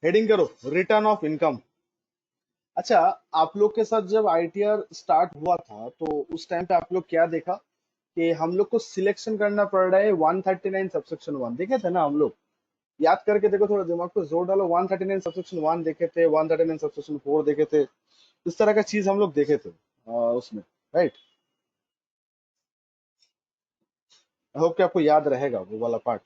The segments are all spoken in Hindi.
हेडिंग करो रिटर्न ऑफ इनकम। अच्छा, आप लोग के साथ जब आईटीआर स्टार्ट हुआ था तो उस टाइम पे आप लोग क्या देखा कि हम लोग को सिलेक्शन करना पड़ रहा है 139 सबसेक्शन 1, देखे थे ना हम लोग? याद करके देखो, थोड़ा दिमाग पे जोर डालो। 139 सबसेक्शन 1 देखे थे, 139 सबसेक्शन 4 देखे थे, इस तरह का चीज हम लोग देखे थे उसमें, राइट? आई होप कि आपको याद रहेगा वो वाला पार्ट।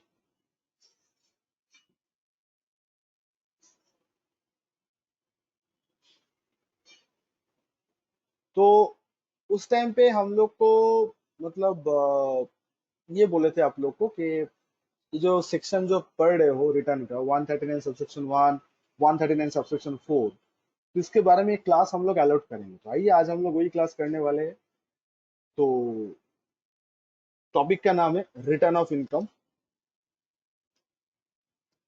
तो उस टाइम पे हम लोग को मतलब ये बोले थे आप लोग को कि ये जो सेक्शन जो पढ़ रहे हो रिटर्न का, 139 सबसेक्शन 1, 139 सबसेक्शन 4, तो इसके बारे में एक क्लास हम लोग अलॉट करेंगे। तो आइए आज हम लोग वही क्लास करने वाले हैं। तो टॉपिक का नाम है रिटर्न ऑफ इनकम।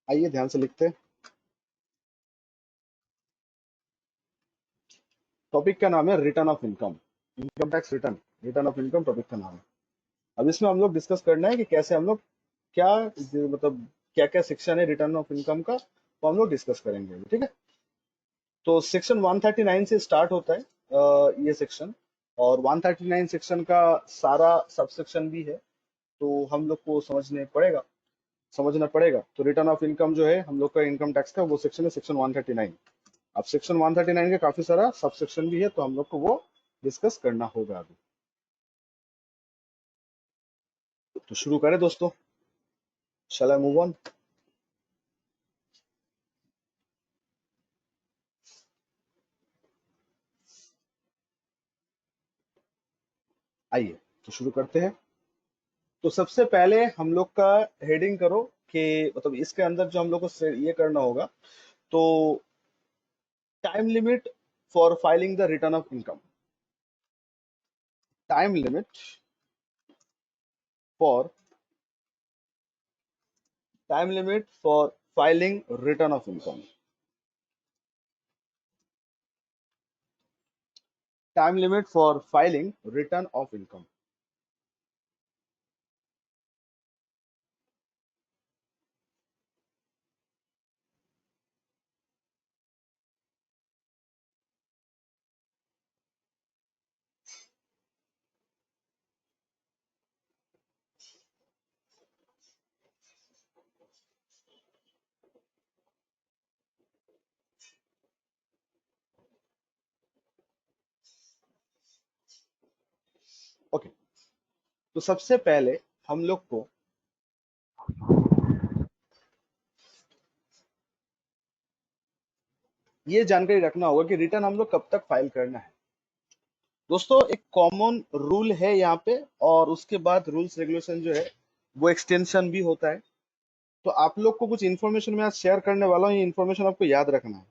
आइए ध्यान से लिखते हैं। टॉपिक का नाम है return of income, income tax return. Return of income topic का नाम है। अब इसमें हम लोग डिस्कस करना है कि कैसे हम लोग क्या मतलब क्या क्या सेक्शन है रिटर्न ऑफ इनकम का, तो हम लोग डिस्कस करेंगे, ठीक है? तो सेक्शन 139 से स्टार्ट होता है ये सेक्शन, और 139 सेक्शन का सारा सबसेक्शन भी है, तो हम लोग को समझना पड़ेगा। तो रिटर्न ऑफ इनकम जो है हम लोग का इनकम टैक्स का, वो सेक्शन है सेक्शन 139। अब सेक्शन 139 का काफी सारा सबसेक्शन भी है, तो हम लोग को वो डिस्कस करना होगा अभी। तो शुरू करें दोस्तों, शैल आई मूव ऑन? आइए तो शुरू करते हैं। तो सबसे पहले हम लोग का हेडिंग करो कि मतलब इसके अंदर जो हम लोग को ये करना होगा, तो time limit for filing the return of income. Time limit for time limit for filing return of income. Time limit for filing return of income. Okay, तो सबसे पहले हम लोग को ये जानकारी रखना होगा कि रिटर्न हम लोग कब तक फाइल करना है। दोस्तों, एक कॉमन रूल है यहाँ पे, और उसके बाद रूल्स रेगुलेशन जो है वो एक्सटेंशन भी होता है। तो आप लोग को कुछ इन्फॉर्मेशन मैं आज शेयर करने वाला हूँ, ये इन्फॉर्मेशन आपको याद रखना है।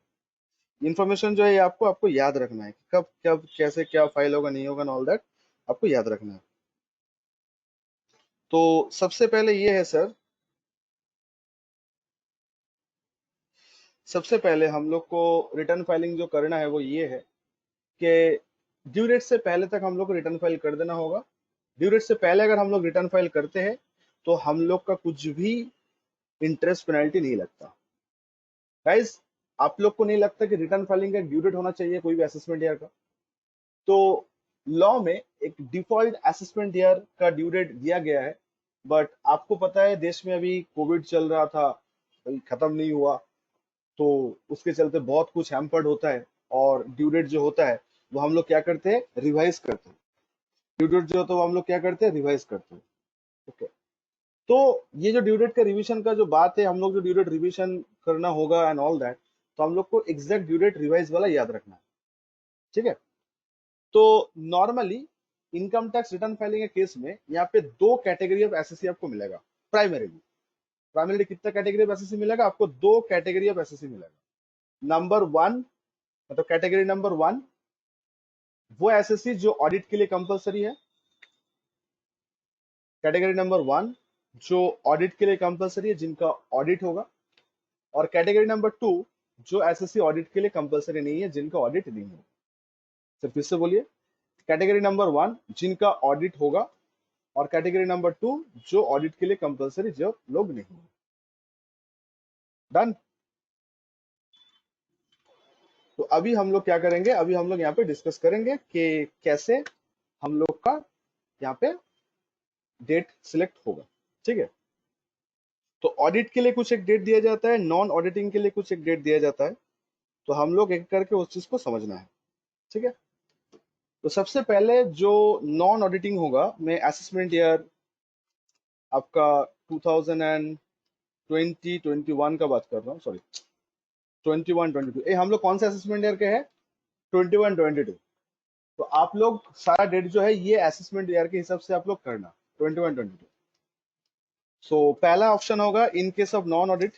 इन्फॉर्मेशन जो है ये आपको आपको याद रखना है कि कब कब कैसे क्या फाइल होगा, नहीं होगा, ऑल दैट आपको याद रखना है। तो सबसे पहले ये है सर, सबसे पहले हम लोग को रिटर्न फाइलिंग जो करना है वो ये है कि ड्यू डेट से पहले तक हम लोग को रिटर्न फाइल कर देना होगा। ड्यू डेट से पहले अगर हम लोग रिटर्न फाइल करते हैं तो हम लोग का कुछ भी इंटरेस्ट पेनल्टी नहीं लगता। गाइस, आप लोग को नहीं लगता कि रिटर्न फाइलिंग का ड्यू डेट होना चाहिए कोई भी असेसमेंट ईयर का? तो लॉ में एक डिफॉल्ट असेसमेंट ईयर का ड्यू डेट दिया गया है, बट आपको पता है देश में अभी कोविड चल रहा था, अभी खत्म नहीं हुआ, तो उसके चलते बहुत कुछ हैम्पर्ड होता है, और ड्यू डेट जो होता है वो हम लोग क्या करते हैं, रिवाइज करते हैं। ड्यू डेट जो होता है वो हम लोग क्या करते हैं, रिवाइज करते हैं। ओके, तो ये जो ड्यू डेट का रिवीजन का जो बात है, हम लोग जो ड्यू डेट रिवीजन करना होगा एंड ऑल दैट, तो हम लोग को एग्जैक्ट ड्यू डेट रिवाइज वाला याद रखना है, ठीक है? तो normally income tax return filing के केस में यहाँ पे दो कैटेगरी ऑफ एसएससी आपको मिलेगा। प्राइमरीली प्राइमरीली कितना कैटेगरी ऑफ एसएससी मिलेगा आपको? दो कैटेगरी ऑफ एसएससी मिलेगा। नंबर वन, मतलब कैटेगरी नंबर वन, वो एसएससी जो ऑडिट के लिए कंपलसरी है। कैटेगरी नंबर वन जो ऑडिट के लिए कंपलसरी है, जिनका ऑडिट होगा। और कैटेगरी नंबर टू जो एसएससी ऑडिट के लिए कंपलसरी नहीं है, जिनका ऑडिट नहीं होगा। सर फिर से बोलिए। कैटेगरी नंबर वन जिनका ऑडिट होगा, और कैटेगरी नंबर टू जो ऑडिट के लिए कंपलसरी जो लोग नहीं। डन? तो अभी हम लोग क्या करेंगे, अभी हम लोग यहाँ पे डिस्कस करेंगे कि कैसे हम लोग का यहाँ पे डेट सिलेक्ट होगा। ठीक है, तो ऑडिट के लिए कुछ एक डेट दिया जाता है, नॉन ऑडिटिंग के लिए कुछ एक डेट दिया जाता है, तो हम लोग एक करके उस चीज को समझना है। ठीक है, तो सबसे पहले जो नॉन ऑडिटिंग होगा, मैं असेसमेंट ईयर आपका 2020-21 का बात कर रहा हूँ, सॉरी 21-22, हम लोग कौन से असेसमेंट ईयर के हैं, 21-22। तो आप लोग सारा डेट जो है ये असेसमेंट ईयर के हिसाब से आप लोग करना, 21-22। सो पहला ऑप्शन होगा इन केस ऑफ नॉन ऑडिट।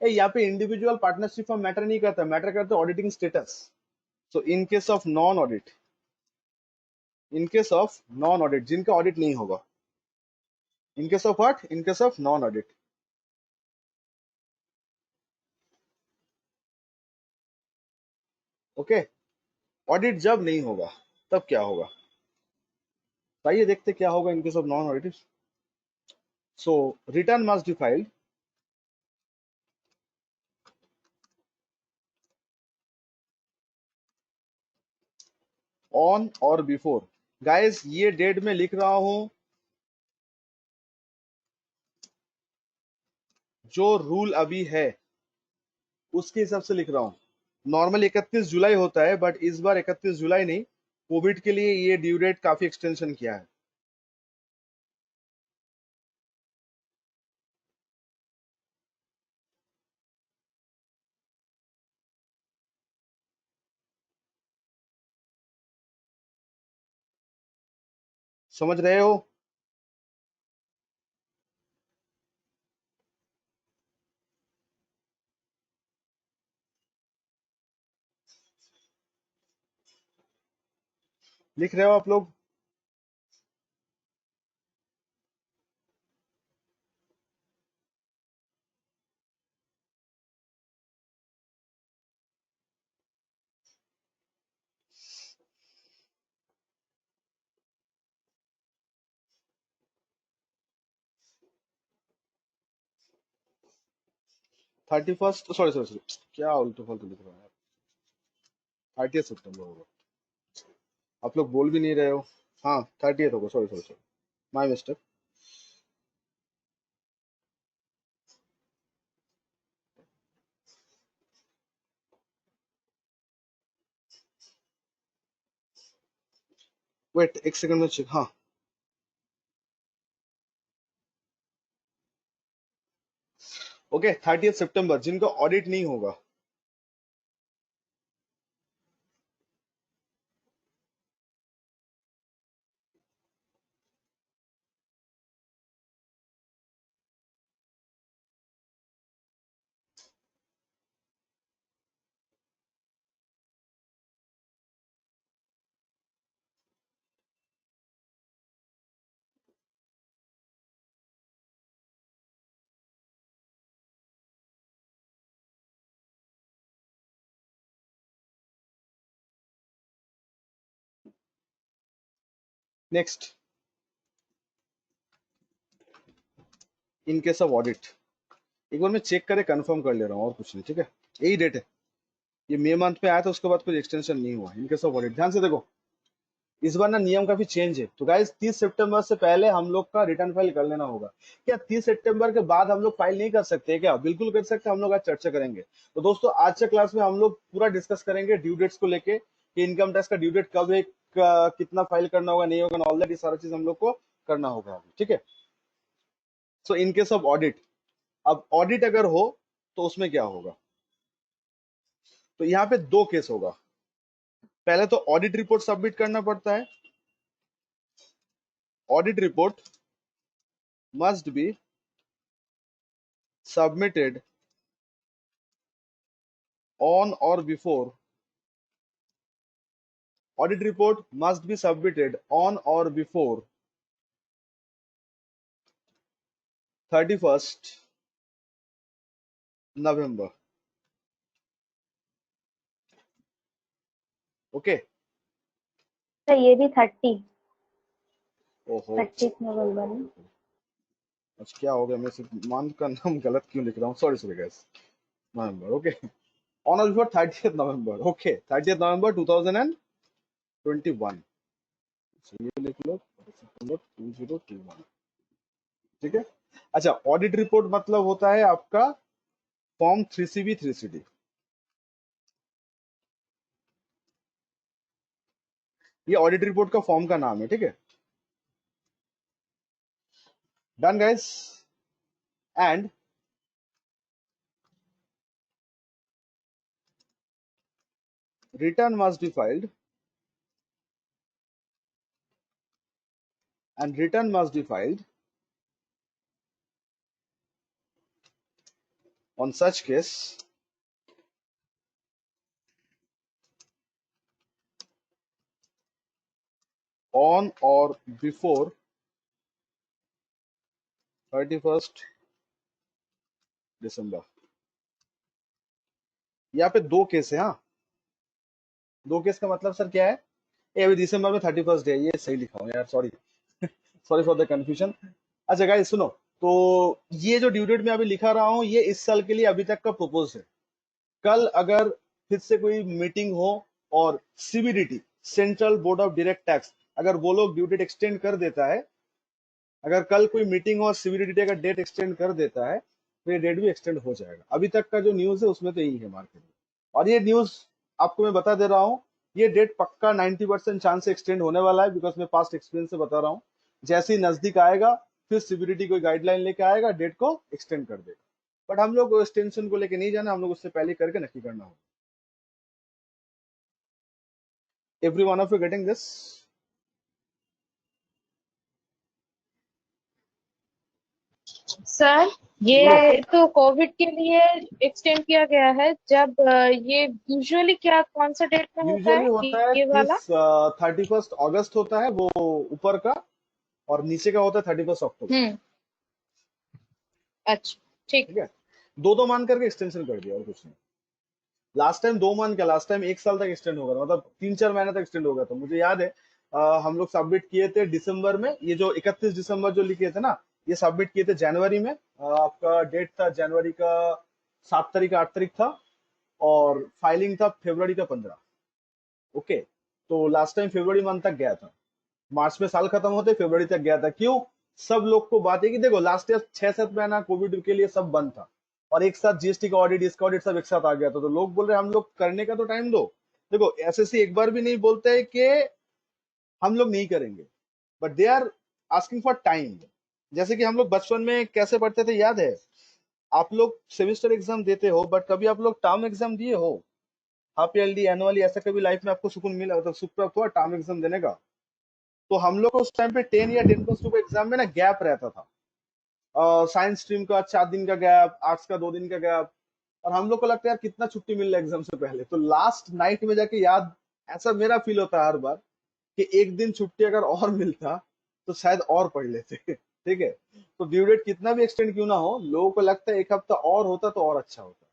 यहाँ पे इंडिविजुअल पार्टनरशिप फॉर्म मैटर नहीं करता, मैटर करता है auditing status. So in case of non audit, in case of non audit जिनका ऑडिट नहीं होगा, इन case of what, in case of non audit. Okay, audit जब नहीं होगा तब क्या होगा, तो आइए देखते क्या होगा इन case of non audit. So return must be filed on और बिफोर। गाइस ये डेट में लिख रहा हूं जो रूल अभी है उसके हिसाब से लिख रहा हूँ। नॉर्मल 31 जुलाई होता है, बट इस बार 31 जुलाई नहीं, कोविड के लिए ये ड्यू डेट काफी एक्सटेंशन किया है। समझ रहे हो, लिख रहे हो आप लोग। 31, सॉरी सॉरी सॉरी, क्या उल्टू फालतू लिख रहा है, 30 सितंबर होगा, आप लोग बोल भी नहीं रहे हो। हाँ 30 होगा, sorry sorry sorry, my mistake. Wait एक सेकंड में चेक, हाँ ओके, 30 सितंबर जिनका ऑडिट नहीं होगा। Next, in case of audit, एक बार मैं चेक करे कंफर्म कर ले रहा हूँ और कुछ नहीं। ठीक है, यही डेट है, ये मई मंथ में आया था, उसके बाद कोई एक्सटेंशन नहीं हुआ। इन केस ऑफ ऑडिट ध्यान से देखो, इस बार ना नियम काफी चेंज है। तो गाइस 30 सितंबर से पहले हम लोग का रिटर्न फाइल कर लेना होगा। क्या 30 सितंबर के बाद हम लोग फाइल नहीं कर सकते क्या, बिल्कुल कर सकते, हम लोग आज चर्चा करेंगे। तो दोस्तों आज के क्लास में हम लोग पूरा डिस्कस करेंगे ड्यू डेट्स को लेके, कि इनकम टैक्स का ड्यू डेट कब है, कितना फाइल करना होगा, नहीं होगा, ऑल दैट, ये सारा चीज हम लोग को करना होगा अभी। ठीक है, सो इन केस ऑफ ऑडिट, अब ऑडिट अगर हो तो उसमें क्या होगा, तो यहाँ पे दो केस होगा। पहले तो ऑडिट रिपोर्ट सबमिट करना पड़ता है, audit report must be submitted on or before, audit report must be submitted on or before 31st November. Okay, तो ये भी 30 ओहो 30 नवंबर में। अच्छा क्या हो गया, मैं सिर्फ मान का नाम गलत क्यों लिख रहा हूँ, sorry sorry guys, November. Okay, on और बिफोर 30th नवंबर, ओके 30th नवंबर 2021, ये लिख लो सितंबर 2021, ठीक है। अच्छा, ऑडिट रिपोर्ट मतलब होता है आपका फॉर्म 3CB 3CD, ये ऑडिट रिपोर्ट का फॉर्म का नाम है, ठीक है। Done guys, and return must be filed, and return must be filed on such case on or before 31st दिसंबर। यहाँ पे दो केस है, हाँ, दो केस का मतलब सर क्या है, ये अभी दिसंबर में 31st है, ये सही लिखा हूँ यार, sorry sorry for the confusion. अच्छा गाइस सुनो, तो ये जो ड्यू डेट मैं अभी लिखा रहा हूँ, ये इस साल के लिए अभी तक का प्रपोज है। कल अगर फिर से कोई मीटिंग हो और CBDT, central board of direct tax, अगर वो लोग ड्यू डेट एक्सटेंड कर देता है, अगर कल कोई मीटिंग हो और सीबीडीटी अगर डेट एक्सटेंड कर देता है, तो ये डेट भी एक्सटेंड हो जाएगा। अभी तक का जो न्यूज है उसमें तो यही है मार्केट में, और ये न्यूज आपको मैं बता दे रहा हूँ, ये डेट पक्का 90% चांस से एक्सटेंड होने वाला है, बिकॉज मैं पास्ट एक्सपीरियंस से बता रहा हूँ। जैसे ही नजदीक आएगा, फिर सीबीडीटी कोई गाइडलाइन लेके आएगा, डेट को एक्सटेंड कर देगा। बट हम लोग उस टेंशन को लेके नहीं जाना, हम लोग उससे पहले करके नक्की करना होगा। Every one of you getting this? Sir बोलो। ये तो कोविड के लिए एक्सटेंड किया गया है, जब ये यूजुअली क्या कौन सा डेट में होता यूजुअली है होता है ये वाला? 31st अगस्त होता है वो, ऊपर का, और नीचे का होता है 31st अक्टूबर। हम्म। अच्छा। ठीक। ठीक है, दो दो मान करके एक्सटेंशन कर दिया और कुछ नहीं। लास्ट टाइम दो मान क्या, लास्ट टाइम एक साल तक एक्सटेंड हो गया था, मतलब 3-4 महीने तक एक्सटेंड हो गया था। मुझे याद है हम लोग सबमिट किए थे दिसंबर में, ये जो 31 दिसंबर जो लिखे थे ना, ये सबमिट किए थे जनवरी में। आपका डेट था जनवरी का 7 तारीख 8 तारीख था, और फाइलिंग था फरवरी का 15। ओके, तो लास्ट टाइम फरवरी मंथ तक गया था, मार्च में साल खत्म होते फरवरी तक गया था। क्यों? सब लोग को बात है कि देखो लास्ट ईयर 6-7 महीना कोविड के लिए सब बंद था, और एक साथ जीएसटी का ऑडिट, इसका ऑडिट सब एक साथ आ गया था, तो लोग बोल रहे हम लोग करने का तो टाइम दो। देखो एसएससी एक बार भी नहीं बोलते है कि हम लोग नहीं करेंगे, but they are asking for time. जैसे कि हम लोग बचपन में कैसे पढ़ते थे, याद है? आप लोग सेमेस्टर एग्जाम देते हो, बट कभी आप लोग टर्म एग्जाम दिए हो? हाफ ईयरली, एनुअली, ऐसा कभी लाइफ में आपको सुकून मिला, मतलब सुख प्राप्त हुआ टर्म एग्जाम देने का? तो हम लोग को उस टाइम पे 10 या 10+2 का एग्जाम में ना गैप रहता था। साइंस स्ट्रीम का 4 दिन का गैप, आर्ट्स का 2 दिन का गैप, और हम लोग को लगता है यार कितना छुट्टी मिल रहा है एग्जाम से पहले, तो लास्ट नाइट में जाके याद, ऐसा मेरा फील होता है हर बार कि एक दिन छुट्टी अगर और मिलता तो शायद और पढ़ लेते ठीक है। तो ड्यू डेट कितना भी एक्सटेंड क्यों ना हो, लोगों को लगता है एक हफ्ता और होता तो और अच्छा होता।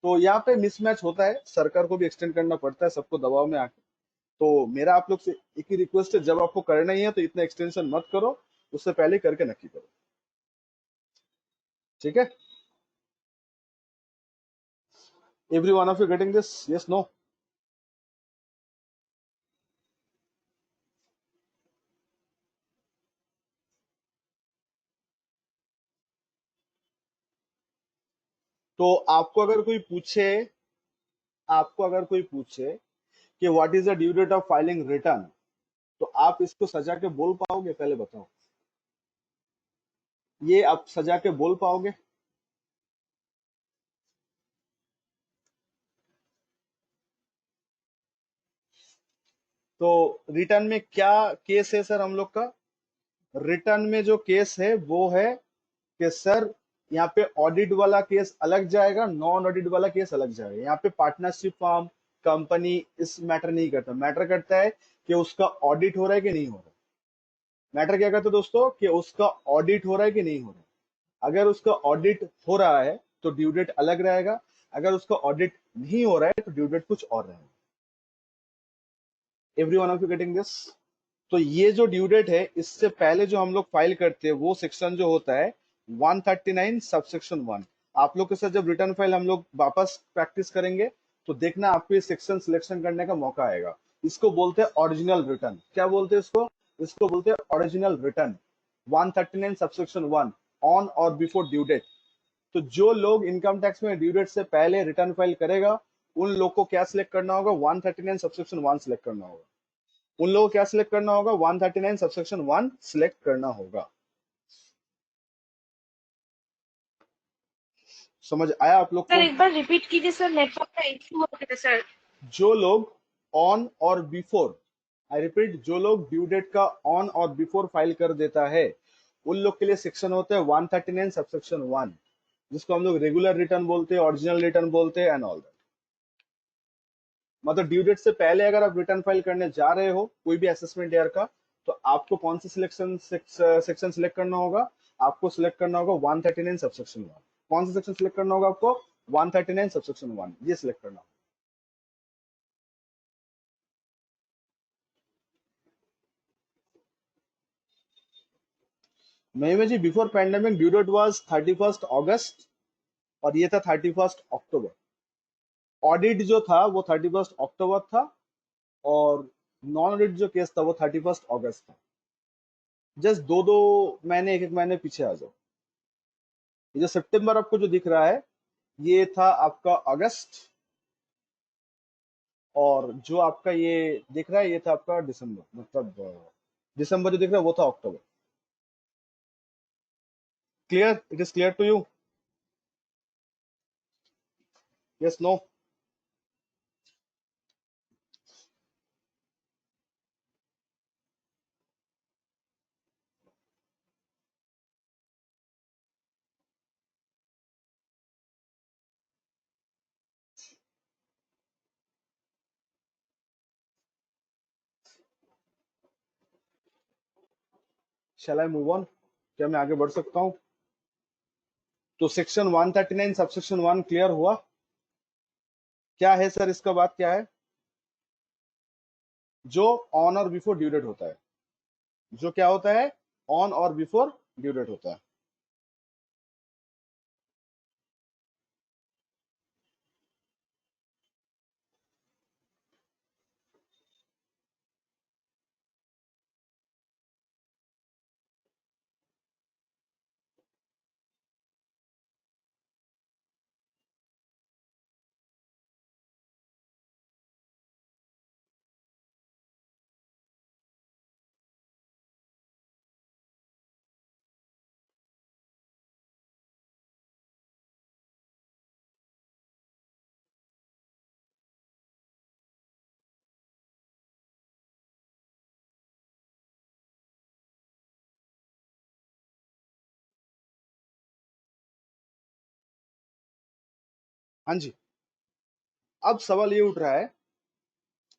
तो यहाँ पे मिसमैच होता है, सरकार को भी एक्सटेंड करना पड़ता है सबको दबाव में आके। तो मेरा आप लोग से एक ही रिक्वेस्ट है, जब आपको करना ही है तो इतना एक्सटेंशन मत करो, उससे पहले करके नक्की करो, ठीक है। Every one of you getting this? Yes, no? तो आपको अगर कोई पूछे कि what is the due date of filing return, तो आप इसको सजा के बोल पाओगे? पहले बताओ, ये आप सजा के बोल पाओगे? तो रिटर्न में क्या केस है सर हम लोग का? रिटर्न में जो केस है वो है कि सर यहाँ पे ऑडिट वाला केस अलग जाएगा, नॉन ऑडिट वाला केस अलग जाएगा। यहाँ पे पार्टनरशिप फॉर्म, कंपनी इस मैटर नहीं करता, मैटर करता है कि उसका ऑडिट हो रहा है कि नहीं हो रहा है। मैटर क्या करता है दोस्तों, कि उसका ऑडिट हो रहा है कि नहीं हो रहा है। अगर उसका ऑडिट हो रहा है तो ड्यू डेट अलग रहेगा, अगर उसका ऑडिट नहीं हो रहा है तो ड्यू डेट कुछ और रहेगा। Every one of you getting this? तो ये जो ड्यू डेट है, इससे पहले जो हम लोग फाइल करते हैं वो सेक्शन जो होता है 139 सबसेक्शन 1। आप लोग के साथ जब रिटर्न फाइल हम लोग वापस प्रैक्टिस करेंगे, तो देखना आपको ये सेक्शन सिलेक्शन करने का मौका आएगा। इसको बोलते हैं ओरिजिनल रिटर्न। क्या बोलते हैं इसको? इसको बोलते हैं ओरिजिनल रिटर्न। 139 सबसेक्शन 1 ऑन और बिफोर ड्यू डेट। तो जो लोग इनकम टैक्स में ड्यू डेट से पहले रिटर्न फाइल करेगा उन लोग को क्या सिलेक्ट करना होगा? 139 सबसेक्शन 1 सिलेक्ट करना होगा। उन लोगों को क्या सिलेक्ट करना होगा? 139 सबसेक्शन 1 सिलेक्ट करना होगा। समझ आया आप लोग सर को? एक बार रिपीट कीजिए सर, नेटवर्क का इशू हो गया सर। जो लोग ऑन और बिफोर, आई रिपीट, जो लोग ड्यू डेट का ऑन और बिफोर फाइल कर देता है उन लोग के लिए सेक्शन होता है 139 सबसेक्शन 1, जिसको हम लोग रेगुलर रिटर्न बोलते हैं, ओरिजिनल रिटर्न बोलते हैं एंड ऑल दैट। मतलब ड्यू डेट से पहले अगर आप रिटर्न फाइल करने जा रहे हो कोई भी असेसमेंट ईयर का, तो आपको कौन सी सिलेक्शन सेक्शन सिलेक्ट करना होगा? आपको सिलेक्ट करना होगा 139 सबसेक्शन 1। कौन सा सेक्शन सिलेक्ट करना होगा आपको? 139 सबसेक्शन 1, ये सिलेक्ट करना होगा। Mahima ji, before pandemic due date was 31 August और ये था 31 अक्टूबर। ऑडिट जो था वो 31 अक्टूबर था और नॉन ऑडिट जो केस था वो 31 अगस्त था। जस्ट दो दो महीने, एक एक महीने पीछे आ जाओ। ये जो सितंबर आपको जो दिख रहा है ये था आपका अगस्त, और जो आपका ये दिख रहा है ये था आपका दिसंबर, मतलब दिसंबर जो दिख रहा है वो था अक्टूबर। Clear? It is clear to you? Yes, no? Shall I move on? क्या मैं आगे बढ़ सकता हूँ? तो सेक्शन 139 सबसेक्शन 1 क्लियर हुआ? क्या है सर इसका बात क्या है? जो ऑन और बिफोर ड्यू डेट होता है, जो क्या होता है? ऑन और बिफोर ड्यू डेट होता है। हाँ जी। अब सवाल ये उठ रहा है,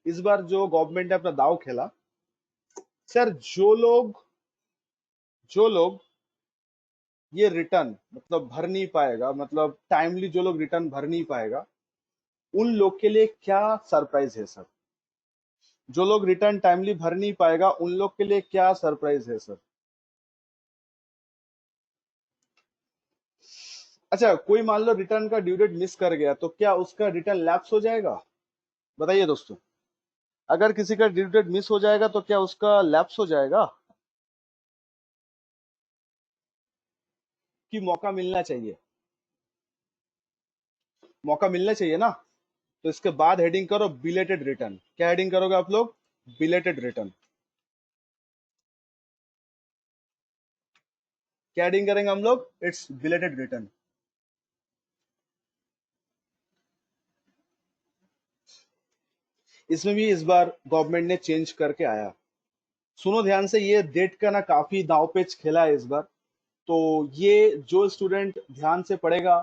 इस बार जो गवर्नमेंट ने अपना दाव खेला, सर जो लोग ये रिटर्न मतलब भर नहीं पाएगा, मतलब टाइमली जो लोग रिटर्न भर नहीं पाएगा उन लोग के लिए क्या सरप्राइज है सर? जो लोग रिटर्न टाइमली भर नहीं पाएगा उन लोग के लिए क्या सरप्राइज है सर? अच्छा, कोई मान लो रिटर्न का ड्यू डेट मिस कर गया तो क्या उसका रिटर्न लैप्स हो जाएगा? बताइए दोस्तों, अगर किसी का ड्यू डेट मिस हो जाएगा तो क्या उसका लैप्स हो जाएगा? कि मौका मिलना चाहिए? मौका मिलना चाहिए ना। तो इसके बाद हेडिंग करो बिलेटेड रिटर्न। क्या हेडिंग करोगे आप लोग? Belated return. क्या हेडिंग करेंगे हम लोग? It's belated return. इसमें भी इस बार गवर्नमेंट ने चेंज करके आया। सुनो ध्यान से, ये डेट का ना काफी दांवपेच खेला है इस बार। तो ये जो स्टूडेंट ध्यान से पढ़ेगा,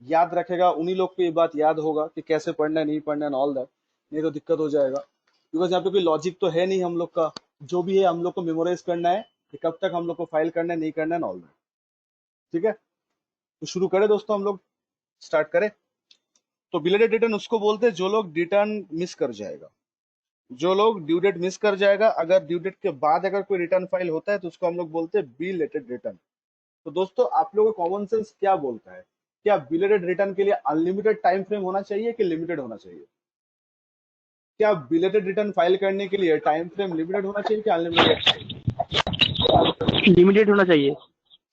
याद रखेगा, उन्हीं लोग को ये बात याद होगा कि कैसे पढ़ना है, नहीं पढ़ना है, ऑल दैट। नहीं तो दिक्कत हो जाएगा, बिकॉज यहाँ पे कोई लॉजिक तो है नहीं हम लोग का। जो भी है हम लोग को मेमोराइज करना है कि कब तक हम लोग को फाइल करना है, नहीं करना है, ऑल दैट। ठीक है, तो शुरू करें दोस्तों, हम लोग स्टार्ट करें। तो बिलेटेड रिटर्न उसको बोलते हैं जो लोग रिटर्न मिस कर जाएगा, जो लोग ड्यू डेट मिस कर जाएगा। अगर ड्यू डेट के बाद अगर कोई रिटर्न फाइल होता है तो उसको हम लोग बोलते हैं बिलेटेड रिटर्न। तो दोस्तों आप लोगों का कॉमन सेंस क्या बोलता है? क्या बिलेटेड रिटर्न के लिए अनलिमिटेड टाइम फ्रेम होना चाहिए कि लिमिटेड होना चाहिए? क्या बिलेटेड रिटर्न फाइल करने के लिए टाइम फ्रेम लिमिटेड होना चाहिए कि अनलिमिटेड होना चाहिए? लिमिटेड होना चाहिए।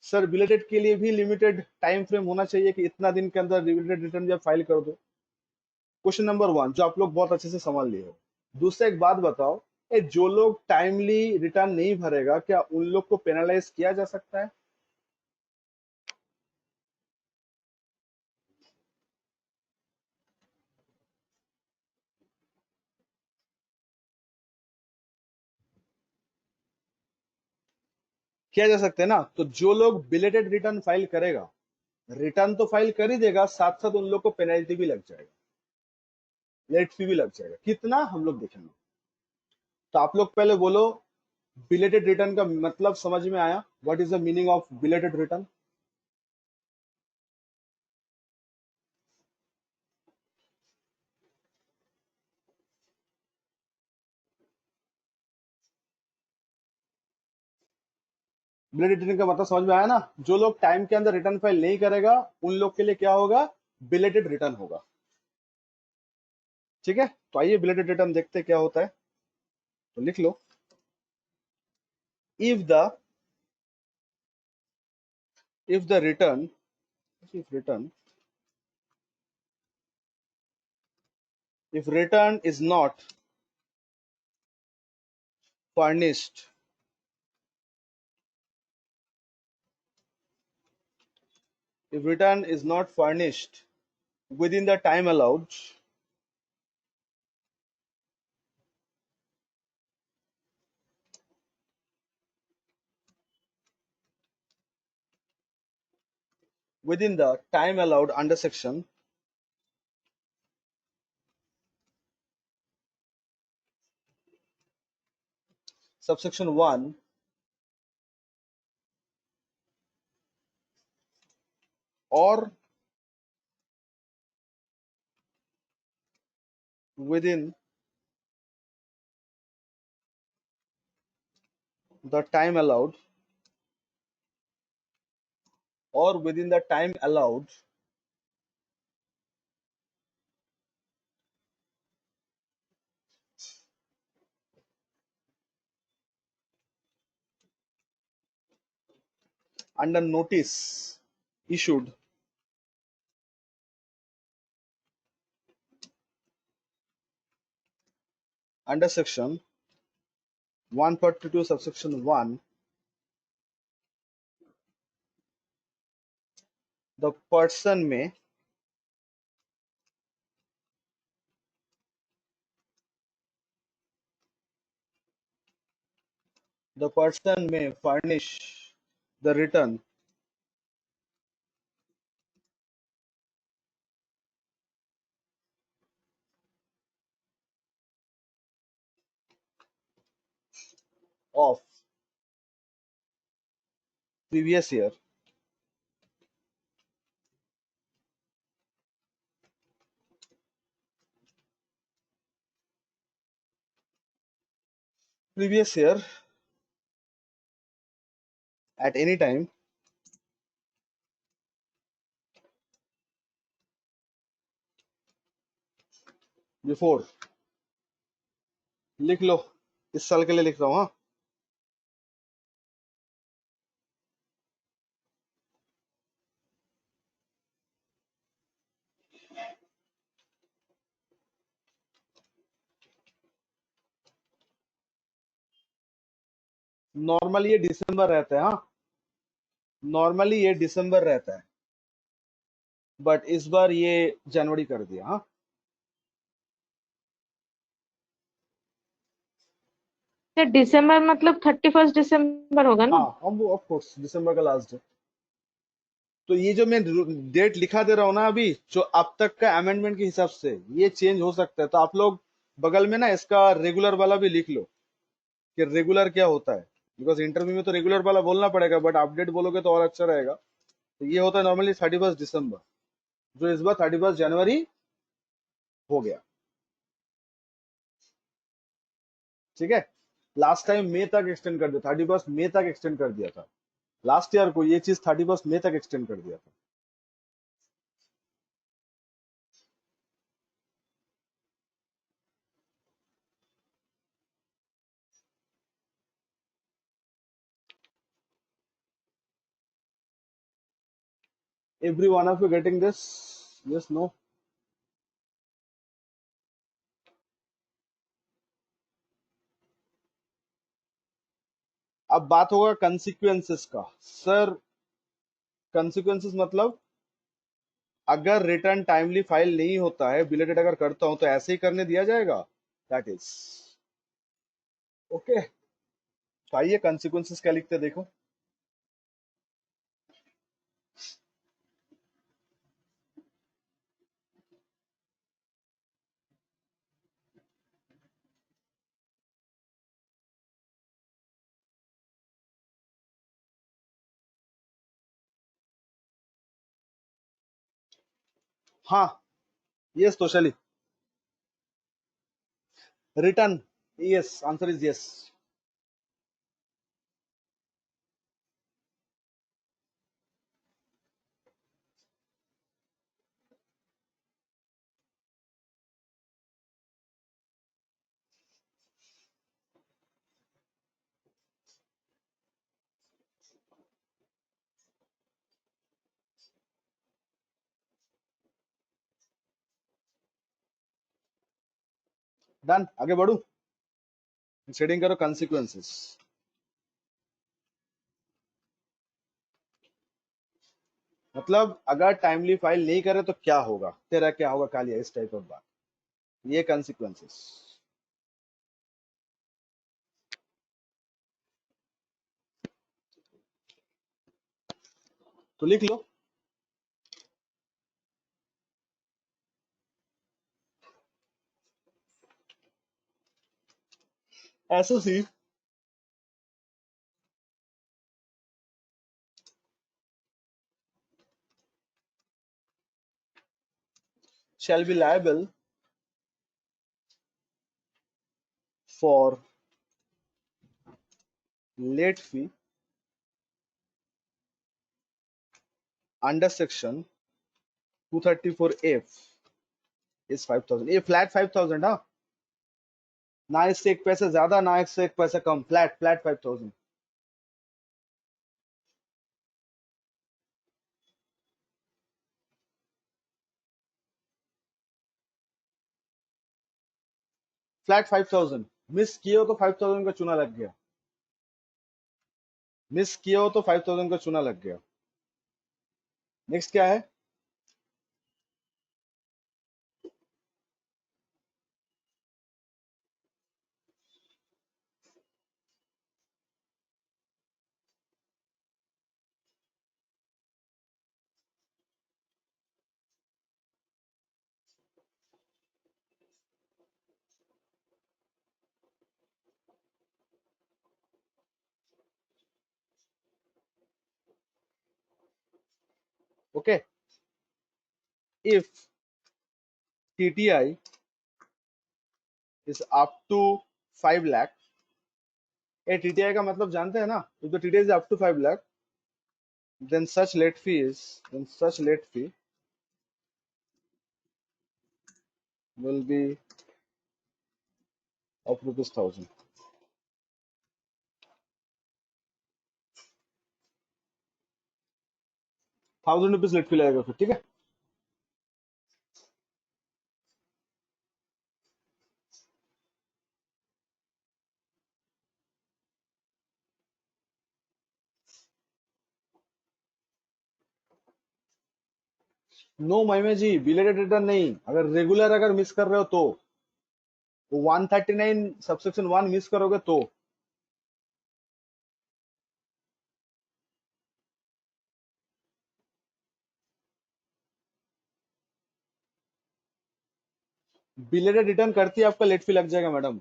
सर बिलेटेड के लिए भी लिमिटेड टाइम फ्रेम होना चाहिए कि इतना दिन के अंदर बिलेटेड रिटर्न जब फाइल कर दो? क्वेश्चन नंबर 1 जो आप लोग बहुत अच्छे से समझ लिए हो। दूसरा एक बात बताओ, जो लोग टाइमली रिटर्न नहीं भरेगा क्या उन लोग को पेनलाइज किया जा सकता है? किया जा सकता है ना। तो जो लोग बिलेटेड रिटर्न फाइल करेगा, रिटर्न तो फाइल कर ही देगा, साथ साथ उन लोग को पेनल्टी भी लग जाएगा, लेट फी भी लग जाएगा। कितना हम लोग देखेंगे। तो आप लोग पहले बोलो, बिलेटेड रिटर्न का मतलब समझ में आया? What is the meaning of belated return? Belated return का मतलब समझ में आया ना। जो लोग टाइम के अंदर रिटर्न फाइल नहीं करेगा उन लोग के लिए क्या होगा? बिलेटेड रिटर्न होगा। ठीक है, तो आइए बिलेटेड रिटर्न देखते हैं क्या होता है। तो लिख लो, if the if the return if return if return is not furnished if return is not furnished within the time allowed, within the time allowed under subsection 1 or within the time allowed or within the time allowed under notice issued under section 142 subsection 1, the person may furnish the return of previous year at any time before। लिख लो, इस साल के लिए लिख रहा हूँ। हाँ, नॉर्मली ये दिसंबर रहता है। हाँ, नॉर्मली ये दिसंबर रहता है, बट इस बार ये जनवरी कर दिया। हाँ, तो दिसंबर मतलब 31 दिसंबर होगा ना? हाँ, हम वो ऑफ कोर्स दिसंबर का लास्ट डे। तो ये जो मैं डेट लिखा दे रहा हूँ ना अभी, जो अब तक का अमेंडमेंट के हिसाब से ये चेंज हो सकता है। तो आप लोग बगल में ना इसका रेगुलर वाला भी लिख लो कि रेगुलर क्या होता है, बिकॉज इंटरव्यू में तो रेगुलर वाला बोलना पड़ेगा, बट अपडेट बोलोगे तो और अच्छा रहेगा। तो ये होता है नॉर्मली 31 दिसंबर, जो इस बार 31 जनवरी हो गया। ठीक है, लास्ट टाइम मई तक एक्सटेंड कर दिया, 31 मई तक एक्सटेंड कर दिया था। लास्ट ईयर को ये चीज 31 मई तक एक्सटेंड कर दिया था। Every one of you getting this? Yes, no? अब बात होगा कंसिक्वेंसेस का। सर कंसिक्वेंसेस मतलब अगर रिटर्न टाइमली फाइल नहीं होता है, बिलेटेड अगर करता हूं तो ऐसे ही करने दिया जाएगा, दैट इज ओके। तो आइए कंसिक्वेंसेस क्या लिखते हैं देखो। हाँ, यस तोशली, return, yes, answer is yes. Done, आगे बढ़ू, शेडिंग करो कंसिक्वेंसेस। मतलब अगर टाइमली फाइल नहीं करे तो क्या होगा, तेरा क्या होगा कालिया, इस टाइप ऑफ बात, ये कंसिक्वेंसेस। तो लिख लो SOC shall be liable for late fee under section 234F is 5,000। ये फ्लैट 5,000, हाँ, ना इससे एक पैसा ज्यादा ना इससे एक पैसा कम, फ्लैट फ्लैट 5,000। फ्लैट 5,000, मिस किए हो तो 5,000 का चूना लग गया, मिस किए हो तो 5,000 का चूना लग गया। नेक्स्ट क्या है? Okay, if TTI is up to 5 lakh, a TTI का मतलब जानते हैं ना, if the TTI is up to 5 lakh, then such late fee will be of rupees 1,000। 1,000 rupees late fee लगेगा फिर, ठीक है। नो महिमा जी, बिलेटेड रिटर्न नहीं, अगर रेगुलर अगर मिस कर रहे हो तो 139 सबसेक्शन 1 मिस करोगे तो बिलेटेड रिटर्न करती है आपका लेट फी लग जाएगा मैडम।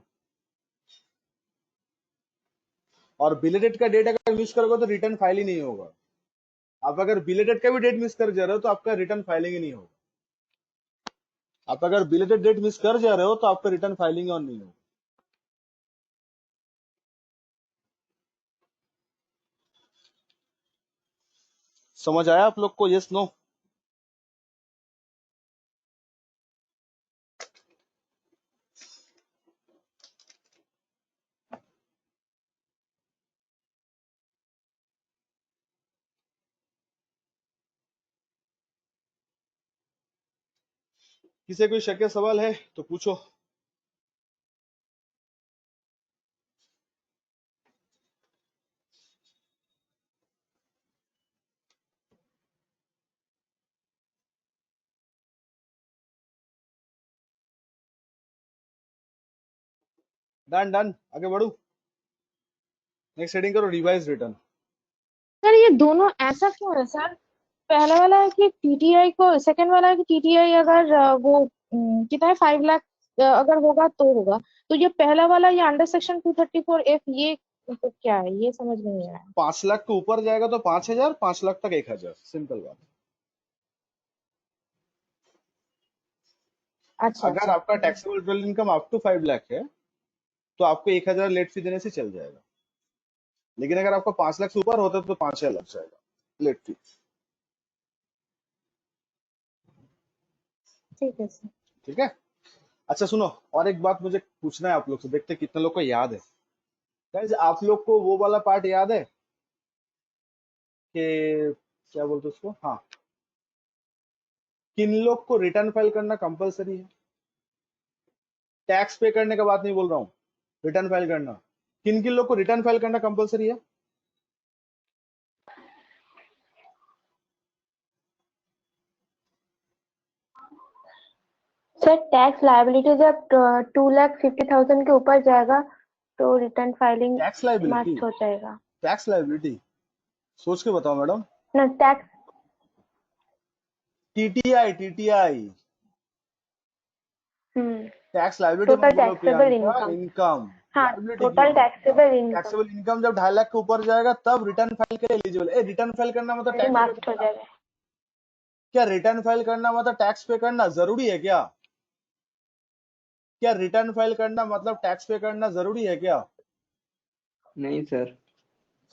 और बिलेटेड का डेट अगर मिस करोगे तो रिटर्न फाइल ही नहीं होगा। आप अगर बिलेटेड का भी डेट मिस कर जा रहे हो तो आपका रिटर्न फाइलिंग ही नहीं होगा। आप अगर बिलेटेड डेट मिस कर जा रहे हो तो आपका रिटर्न फाइलिंग ऑन नहीं होगा। समझ आया आप लोग को? Yes no? किसी कोई शक या सवाल है तो पूछो। डन डन, आगे बढ़ू। नेक्स्ट हेडिंग करो, रिवाइज रिटर्न। सर ये दोनों ऐसा क्यों है सर? पहला वाला है कि टीटीआई को, सेकंड वाला है कि टीटीआई अगर वो कितना है 5 लाख अगर होगा तो होगा। तो ये पहला वाला ये अंडर सेक्शन 234F ये तो क्या है, ये समझ में नहीं आया। 5 लाख के ऊपर जाएगा तो 5,000, 5 लाख तक 1,000, सिंपल बात। अच्छा अगर अच्छा। आपका taxable income up to 5 lakh है तो आपको 1,000 लेट फी देने से चल जाएगा। लेकिन अगर आपका 5 लाख से ऊपर होता है तो 5,000 लग जाएगा लेट फी। ठीक है सर। ठीक है। अच्छा सुनो, और एक बात मुझे पूछना है आप लोग से, देखते हैं कितने लोग को याद है। गाइस आप लोग को वो वाला पार्ट याद है कि क्या बोलते हैं उसको, हाँ, किन लोग को रिटर्न फाइल करना कंपलसरी है? टैक्स पे करने का बात नहीं बोल रहा हूँ, रिटर्न फाइल करना। किन किन लोग को रिटर्न फाइल करना कंपलसरी है? सर टैक्स लायबिलिटी जब 2,50,000 के ऊपर जाएगा तो return filing tax liability, must हो जाएगा टैक्स लाइबिलिटी सोच के बताओ मैडम। ना। Tax TTI, TTI tax liability मत टोटल बोलो टैक्सेबल प्रियंका, इनकम। इनकम। हाँ, लाइबिलिटी क्यों? Total taxable income taxable income जब 2.5 लाख के ऊपर जाएगा तब रिटर्न फाइल के लिए एलिजिबल है। रिटर्न फाइल करना मतलब टैक्स पे मस्ट हो करना। जाएगा। क्या रिटर्न फाइल करना मतलब टैक्स पे करना जरूरी है क्या? क्या रिटर्न फाइल करना मतलब टैक्स पे करना जरूरी है क्या? नहीं सर।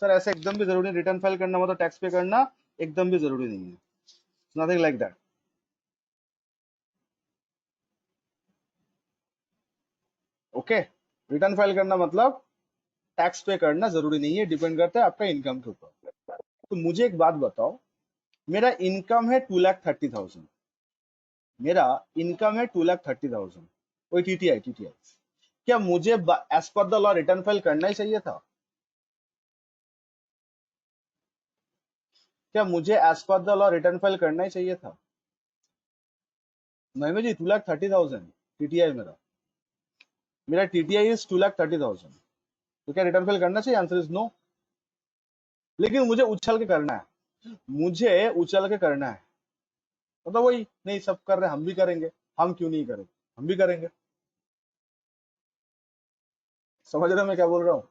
सर ऐसा एकदम भी जरूरी नहीं। रिटर्न फाइल करना मतलब टैक्स पे करना एकदम भी जरूरी नहीं है। Nothing like that. Okay, return file करना मतलब टैक्स पे करना जरूरी नहीं है, डिपेंड करता है आपका इनकम के ऊपर। तो मुझे एक बात बताओ, मेरा इनकम है 2,30,000, मेरा इनकम है 2,30,000, कोई टीटीआई, टीटीआई, क्या मुझे as per the law return file करना ही चाहिए था? क्या मुझे as per the law return file करना ही चाहिए था? नहीं जी, 2,30,000 टीटीआई मेरा, मेरा टीटीआई इज 2,30,000। तो क्या रिटर्न फाइल करना चाहिए? Answer is no. लेकिन मुझे उछल के करना है, मुझे उछल के करना है। मतलब वही, नहीं सब कर रहे हैं हम भी करेंगे, हम क्यों नहीं करें, हम भी करेंगे। समझ रहे हो मैं क्या बोल रहा हूँ?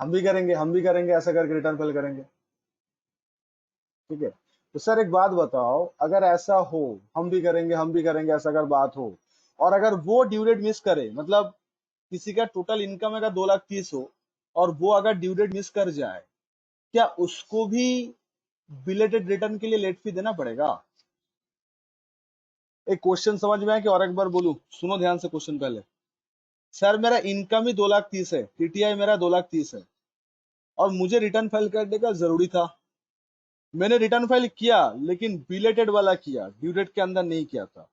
हम भी करेंगे, हम भी करेंगे, ऐसा करके रिटर्न फाइल करेंगे। ठीक है। तो सर एक बात बताओ, अगर ऐसा हो, हम भी करेंगे, हम भी करेंगे, ऐसा अगर बात हो, और अगर वो ड्यू डेट मिस करे, मतलब किसी का टोटल इनकम अगर 2,30,000 हो और वो अगर ड्यू डेट मिस कर जाए, क्या उसको भी बिलेटेड रिटर्न के लिए लेट फी देना पड़ेगा? एक क्वेश्चन समझ में आया कि और एक बार बोलूं? सुनो ध्यान से क्वेश्चन पहले। सर मेरा इनकम ही 2,30,000 है, टीटीआई मेरा 2,30,000 है, और मुझे रिटर्न फाइल करने का जरूरी था। मैंने रिटर्न फाइल किया, लेकिन बिलेटेड वाला किया, ड्यू डेट के अंदर नहीं किया था।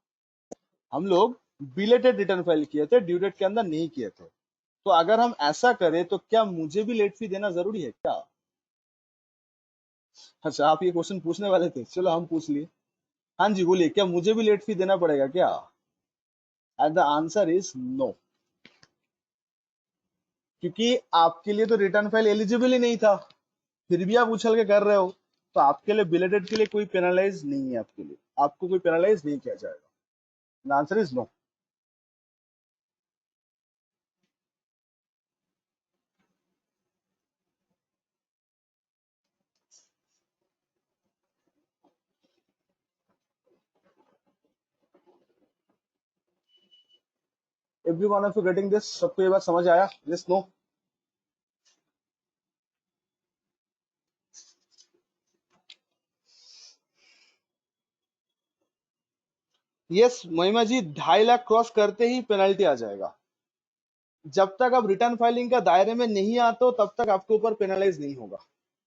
हम लोग बिलेटेड रिटर्न फाइल किए थे, ड्यू डेट के अंदर नहीं किए थे। तो अगर हम ऐसा करें तो क्या मुझे भी लेट फी देना जरूरी है क्या? अच्छा आप ये क्वेश्चन पूछने वाले थे, चलो हम पूछ लिए। हाँ जी बोलिए, क्या मुझे भी लेट फी देना पड़ेगा क्या? And the answer is no, क्योंकि आपके लिए तो रिटर्न फाइल एलिजिबल ही नहीं था, फिर भी आप उछल के कर रहे हो। तो आपके लिए बिलेटेड के लिए कोई पेनलाइज नहीं है, आपके लिए आपको कोई पेनलाइज नहीं किया जाएगा। Answer is no. Every one of you getting this? सबको ये बात समझ आया? Yes no? यस महिमा जी, 2.5 लाख क्रॉस करते ही पेनल्टी आ जाएगा। जब तक आप रिटर्न फाइलिंग का दायरे में नहीं आते हो तब तक आपके ऊपर पेनलाइज नहीं होगा।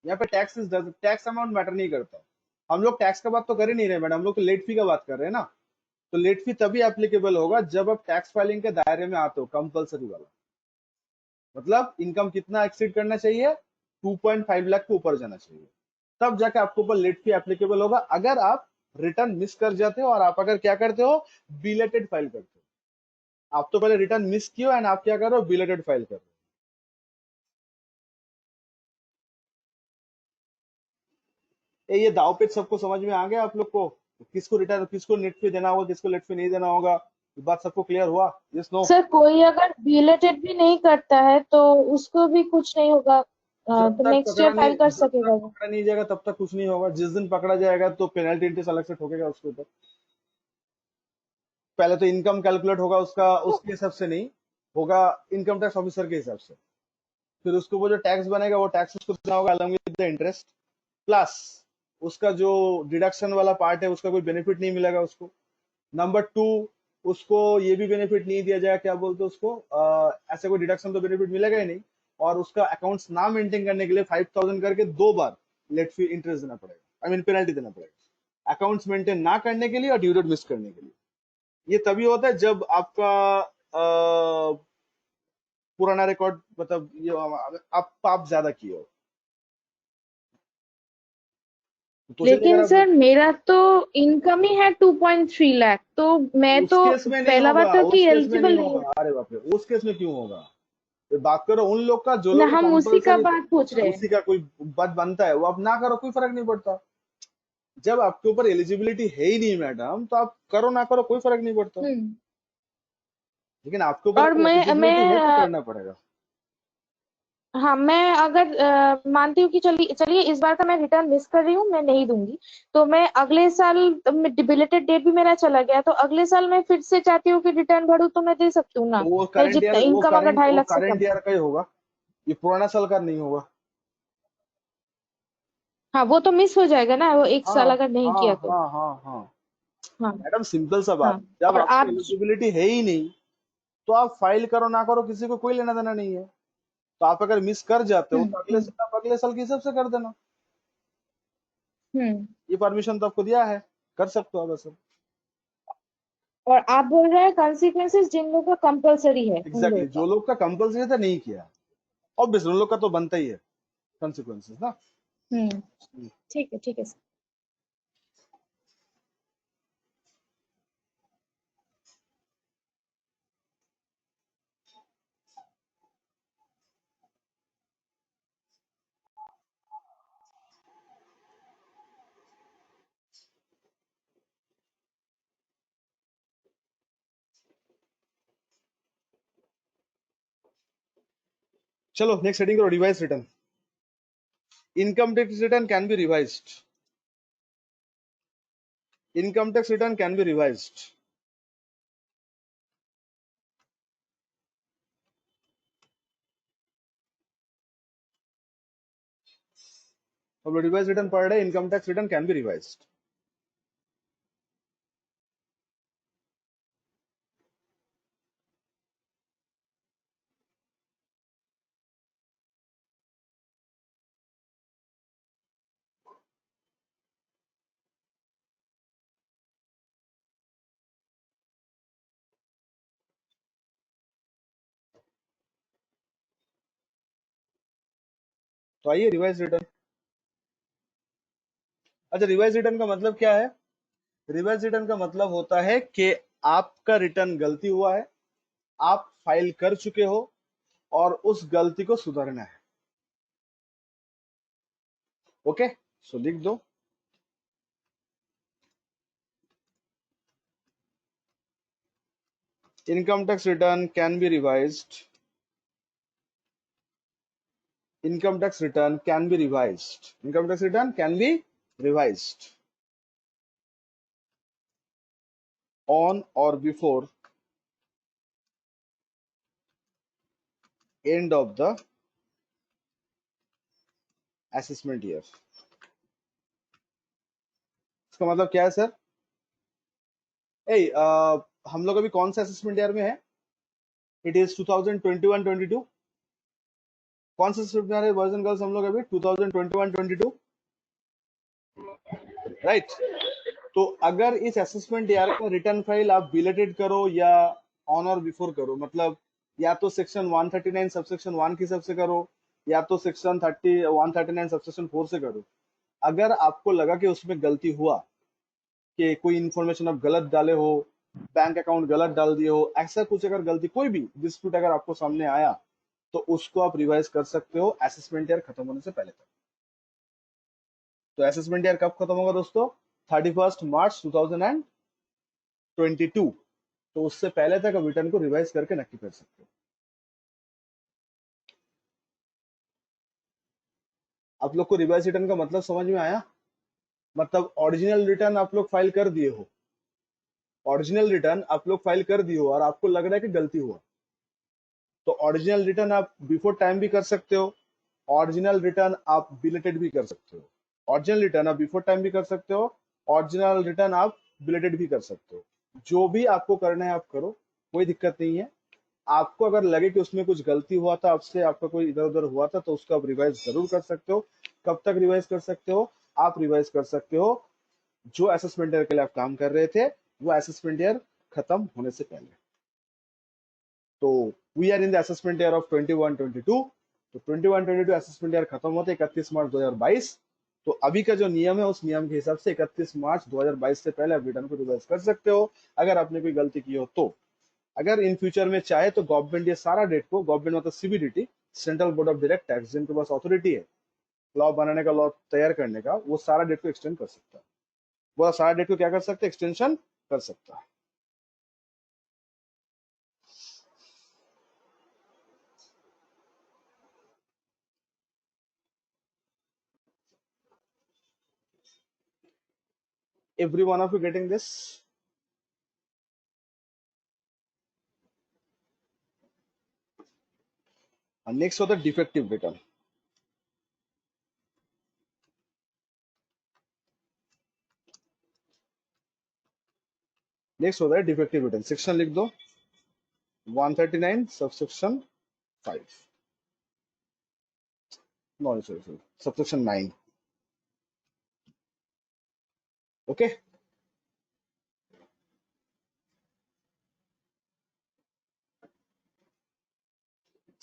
यहाँ पे टैक्स अमाउंट मैटर नहीं करता। हम लोग टैक्स का बात तो कर ही नहीं रहे मैडम, हम लोग तो लेट फी का बात कर रहे हैं ना। तो लेट फी तभी एप्लीकेबल होगा जब आप टैक्स फाइलिंग के दायरे में आते हो, कंपलसरी वाला। मतलब इनकम कितना एक्सीड करना चाहिए, 2.5 लाख के ऊपर जाना चाहिए, तब जाके आपके ऊपर लेट फी एप्लीकेबल होगा। अगर आप रिटर्न मिस कर जाते हो और आप अगर क्या करते हो, बिलेटेड फाइल करते हो। आप तो पहले रिटर्न मिस किए एंड आप क्या कर रहे हो, बिलेटेड फाइल कर रहे हो। ये दाव पेच सबको समझ में आ गया आप लोग को, किसको रिटर्न, किसको नेट फी देना होगा, किसको लेट फी नहीं देना होगा, ये बात सबको क्लियर हुआ? Yes no? सर कोई अगर बिलेटेड भी नहीं करता है तो उसको भी कुछ नहीं होगा, तो नेक्स्ट ईयर फाइल कर जब तक सकेगा वो। पकड़ा नहीं जाएगा तब तक कुछ नहीं होगा। जिस दिन पकड़ा जाएगा तो पेनल्टी इंटरेस्ट अलग से ठोकेगा उसके ऊपर। पहले तो इनकम कैलकुलेट होगा उसका, उसके हिसाब से नहीं होगा, इनकम टैक्स ऑफिसर के हिसाब से। फिर उसको वो जो टैक्स बनेगा वो टैक्स उसको देना होगा along with the interest, plus उसका जो डिडक्शन वाला पार्ट है उसका कोई बेनिफिट नहीं मिलेगा उसको। नंबर 2, उसको ये भी बेनिफिट नहीं दिया जाएगा, क्या बोलते हैं उसको, ऐसे कोई डिडक्शन तो बेनिफिट मिलेगा ही नहीं। और उसका अकाउंट्स ना मेंटेन करने के लिए 5,000 करके 2 बार लेट फी इंटरेस्ट देना पड़ेगा, आई मीन पेनल्टी देना पड़ेगा, अकाउंट्स मेंटेन ना करने के लिए और ड्यू डेट मिस करने के लिए। ये तभी होता है जब आपका पुराना रिकॉर्ड, मतलब ये आप ज्यादा किए हो तो चलिए। लेकिन अगर आप सर मेरा तो इनकम ही है 2.3 लाख, तो मैं उस तो केस में नहीं पहला बात होगा, तो कि उस केस में नहीं एलिजिबल नहीं होगा, अरे बाप रे, उस केस में क्यों होगा? ये बात करो उन लोग का जो ना, लोग का हम उसी का कंपलसरी, बात पूछ रहे हैं। उसी का कोई बात बनता है, वो आप ना करो कोई फर्क नहीं पड़ता। जब आपके ऊपर एलिजिबिलिटी है ही नहीं मैडम, तो आप करो ना करो कोई फर्क नहीं पड़ता। हम्म। लेकिन आपके ऊपर और अगर मैं एलिजिबिलिटी है तो करना पड़ेगा। हाँ, मैं अगर मानती हूँ कि चलिए चलिए इस बार का मैं रिटर्न मिस कर रही हूँ, मैं नहीं दूंगी, तो मैं अगले साल, डिबिलेटेड डेट भी मेरा चला गया, तो अगले साल मैं फिर से चाहती हूँ कि रिटर्न भरूँ, तो मैं दे सकती हूँ ना? तो वो मेरे करंट जितना ईयर, इनकम अगर 2.5 लाख से कम करंट है। ईयर का ही होगा, ये पुराना साल का नहीं होगा। हाँ, वो तो मिस हो जाएगा ना, वो एक हाँ साल अगर नहीं हाँ किया तो। हाँ हाँ हाँ। हाँ। मैडम सिंपल सा हाँ। बात, जब और आपको आप। एलिजिबिलिटी है ही नहीं तो आप फाइल करो ना करो किसी को कोई लेना देना नहीं है। तो आप अगर मिस कर जाते हो तो अगले हम्म। साल आप अगले साल के हिसाब से कर देना। हम्म। ये परमिशन तो आपको दिया है, कर सकते हो आप ऐसे। और आप बोल रहे हैं कॉन्सिक्वेंसेस जिन लोगों का कंपलसरी है उन एग्जैक्टली लोगों जो का। लोग का कंपलसरी था नहीं किया, ऑब्वियसली उन लोग का तो बनता ही है कॉन्सिक्वेंसेस ना। हम्म। ठीक है, ठीक है सर। चलो नेक्स्ट हेडिंग करो, revise return. Income tax return can be revised, income tax return can be revised. अब रिवाइज रिटर्न पढ़ रहे हैं, income tax return can be revised. तो आइए रिवाइज रिटर्न। अच्छा, रिवाइज रिटर्न का मतलब क्या है? रिवाइज रिटर्न का मतलब होता है कि आपका रिटर्न गलती हुआ है, आप फाइल कर चुके हो और उस गलती को सुधारना है। ओके, सो लिख दो, income tax return can be revised, income tax return can be revised, income tax return can be revised on or before end of the assessment year। इसका मतलब क्या है सर? हम लोग अभी कौन सा असेसमेंट ईयर में है? It is 2021-22। कौन सा असेसमेंट ईयर है बॉयज एंड गर्ल्स? हम लोग अभी 2021-22, राइट? तो अगर इस असेसमेंट ईयर का रिटर्न फाइल आप बिलेटेड करो या ऑन और बिफोर करो, मतलब या तो सेक्शन 139 सबसेक्शन 1 के हिसाब से करो या तो सेक्शन 139 सबसेक्शन 4 से करो, अगर आपको लगा कि उसमें गलती हुआ, कि कोई इन्फॉर्मेशन आप गलत डाले हो, बैंक अकाउंट गलत डाल दिए हो, ऐसा कुछ अगर गलती, कोई भी डिस्प्यूट अगर आपको सामने आया, तो उसको आप रिवाइज कर सकते हो असेसमेंट ईयर खत्म होने से पहले तक। तो असेसमेंट ईयर कब खत्म होगा दोस्तों? 31 मार्च 2022। तो उससे पहले तक आप रिटर्न को रिवाइज करके नक्की कर सकते हो। आप लोग को रिवाइज रिटर्न का मतलब समझ में आया? मतलब ओरिजिनल रिटर्न आप लोग फाइल कर दिए हो, ओरिजिनल रिटर्न आप लोग फाइल कर दिए हो और आपको लग रहा है कि गलती हुआ, तो ओरिजिनल रिटर्न आप बिफोर टाइम भी कर सकते हो, ओरिजिनल रिटर्न आप बिलेटेड भी कर सकते हो। ओरिजिनल रिटर्न आप बिफोर टाइम भी कर सकते हो, ओरिजिनल रिटर्न आप बिलेटेड भी कर सकते हो। जो भी आपको करना है आप करो, कोई दिक्कत नहीं है। आपको अगर लगे कि उसमें कुछ गलती हुआ था आपसे, आपका कोई इधर उधर हुआ था, तो उसको आप रिवाइज जरूर कर सकते हो। कब तक रिवाइज कर सकते हो? आप रिवाइज कर सकते हो जो असेसमेंट ईयर के लिए आप काम कर रहे थे, वो असेसमेंट ईयर खत्म होने से पहले। तो we are in the assessment year of 21-22। तो 21-22 असेसमेंट ईयर खत्म होते 31 मार्च 2022। तो अभी का जो नियम है उस नियम के हिसाब से 31 मार्च 2022 से पहले आप रिटर्न को रिवाइज कर सकते हो, अगर आपने कोई गलती की हो तो। अगर इन फ्यूचर में चाहे तो गवर्नमेंट ये सारा डेट को, गवर्नमेंट मतलब CBDT, central board of direct tax, जिनके पास अथॉरिटी है लॉ बनाने का, लॉ तैयार करने का, वो सारा डेट को एक्सटेंड कर सकता है। वो सारा डेट को क्या कर सकते हैं? एक्सटेंशन कर सकता है। Every one of you getting this? And next होता है डिफेक्टिव रिटर्न। नेक्स्ट होता है डिफेक्टिव रिटर्न। सेक्शन लिख दो 139 subsection 5, non sorry subsection 9। Okay,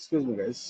excuse me guys.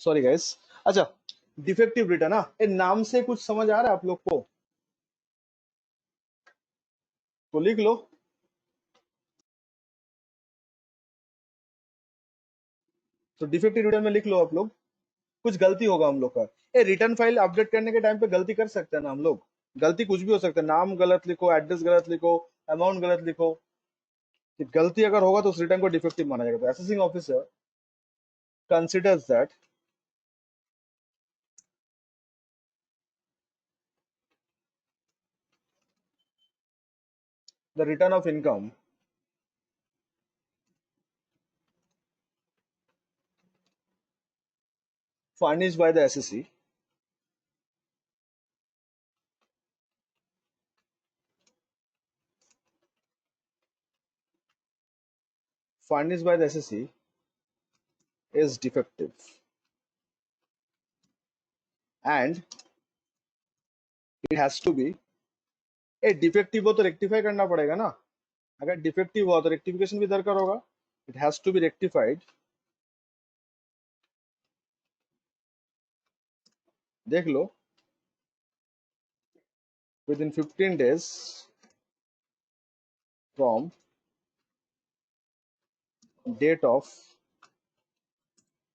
Sorry guys. अच्छा, डिफेक्टिव रिटर्न, हाँ, ये नाम से कुछ समझ आ रहा है आप लोग को? तो लिख लो। तो डिफेक्टिव रिटर्न में लिख लो आप लोग, कुछ गलती होगा हम लोग का। ये रिटर्न फाइल अपडेट करने के टाइम पे गलती कर सकते हैं ना हम लोग। गलती कुछ भी हो सकता है, नाम गलत लिखो, एड्रेस गलत लिखो, अमाउंट गलत लिखो। कि गलती अगर होगा तो उस रिटर्न को डिफेक्टिव माना जाएगा। तो assessing officer considers that the return of income furnished by the SSC furnished by the SSC is defective, and it has to be, A defective हो तो रेक्टिफाई करना पड़ेगा ना। अगर डिफेक्टिव हुआ तो रेक्टिफिकेशन भी दरकार होगा। It has to be rectified, देख लो, within 15 days from date of